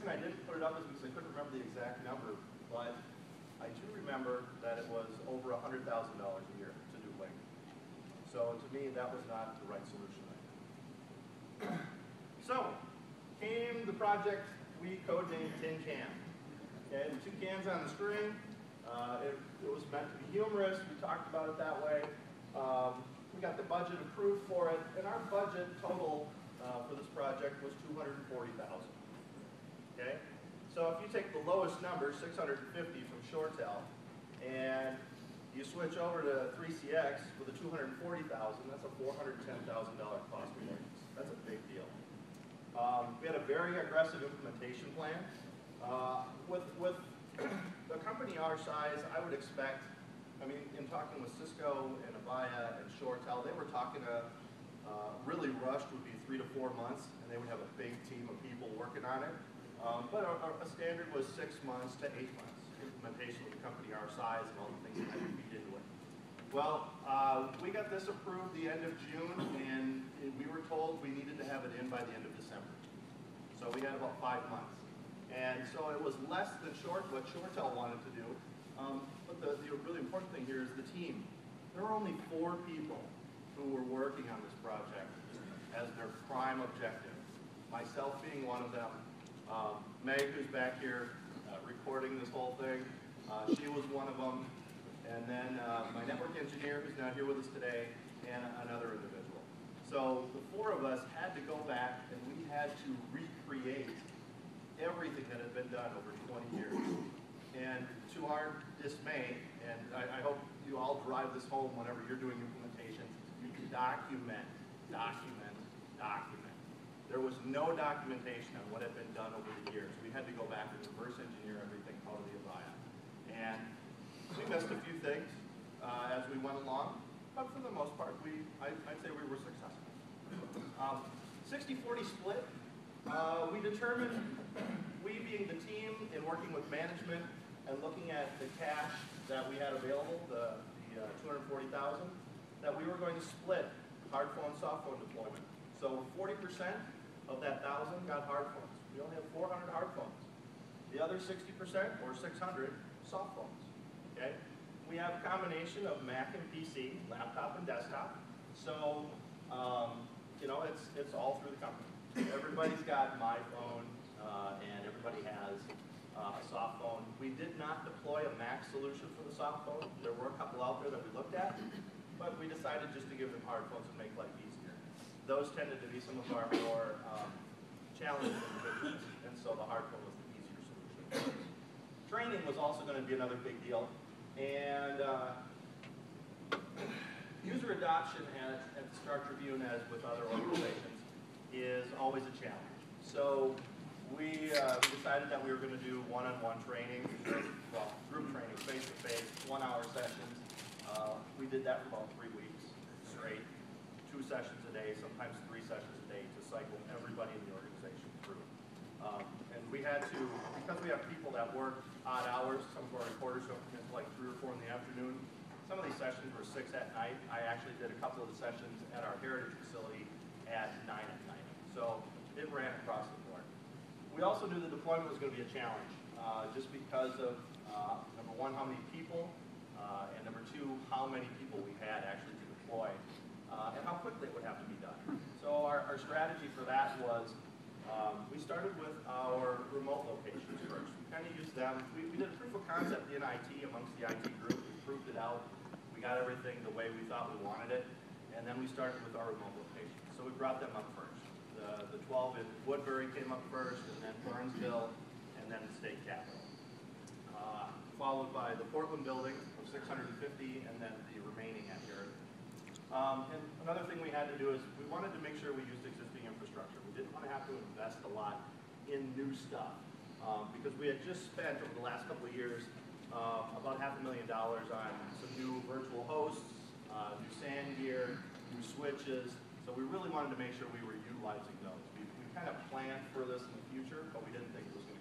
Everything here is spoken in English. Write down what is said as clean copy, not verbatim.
reason I didn't put it up is because I couldn't remember the exact number, but I do remember that it was over $100,000 a year to do link. So to me, that was not the right solution. So, came the project we codenamed Tin Can. Okay, the 2 cans on the screen. It was meant to be humorous. We talked about it that way. We got the budget approved for it, and our budget total for this project was $240,000. Okay, so if you take the lowest number, 650 from ShoreTel, and you switch over to 3CX with a $240,000, that's a $410,000 cost avoidance. That's a big deal. We had a very aggressive implementation plan. With a company our size, I would expect, I mean, in talking with Cisco and Avaya and ShoreTel, they were talking really rushed would be 3 to 4 months, and they would have a big team of people working on it. But a standard was 6 months to 8 months implementation with a company our size and all the things that had to feed into it. Well, we got this approved the end of June, and we were told we needed to have it in by the end of December. So we had about 5 months. And so it was less than what ShoreTel wanted to do. But the really important thing here is the team. There were only 4 people who were working on this project as their prime objective. Myself being one of them. Meg, who's back here recording this whole thing, she was one of them. And then my network engineer, who's not here with us today, and another individual. So the 4 of us had to go back and we had to recreate everything that had been done over 20 years. And to our dismay, and I hope you all drive this home whenever you're doing implementations, you can document. There was no documentation on what had been done over the years. We had to go back and reverse engineer everything out of the Avaya. And we missed a few things as we went along, but for the most part, I'd say we were successful. 60-40 split. We determined, we being the team and working with management and looking at the cash that we had available, the $240,000, that we were going to split hard phone, soft phone deployment. So 40% of that 1,000 got hard phones. We only have 400 hard phones. The other 60%, or 600, soft phones. Okay? We have a combination of Mac and PC, laptop and desktop. So, you know, it's all through the company. Everybody's got my phone, and everybody has a soft phone. We did not deploy a Mac solution for the soft phone. There were a couple out there that we looked at, but we decided just to give them hard phones and make life easier. Those tended to be some of our more challenging individuals, and so the hard phone was the easier solution. Training was also going to be another big deal, and user adoption at the Star Tribune, as with other organizations, is always a challenge. So we decided that we were going to do one-on-one training, well, group training, face-to-face, 1-hour sessions. We did that for about 3 weeks straight, 2 sessions a day, sometimes 3 sessions a day to cycle everybody in the organization through. And we had to, because we have people that work odd hours, some of our reporters don't come in until like 3 or 4 in the afternoon. Some of these sessions were 6 at night. I actually did a couple of the sessions at our heritage facility at 9 at night. So it ran across the board. We also knew the deployment was going to be a challenge, just because of, number 1, how many people, and number 2, how many people we had actually to deploy, and how quickly it would have to be done. So our strategy for that was, we started with our remote locations first. We kind of used them. We did a proof of concept in IT amongst the IT group. We proved it out. We got everything the way we thought we wanted it, and then we started with our remote locations. So we brought them up first. The 12 in Woodbury came up first, and then Burnsville, and then the state capitol. Followed by the Portland building of 650, and then the remaining at Heritage. And another thing we had to do is we wanted to make sure we used existing infrastructure. We didn't want to have to invest a lot in new stuff, because we had just spent over the last couple of years about $500,000 on some new virtual hosts, new SAN gear, new switches. So we really wanted to make sure we were utilizing those. We kind of planned for this in the future, but we didn't think it was going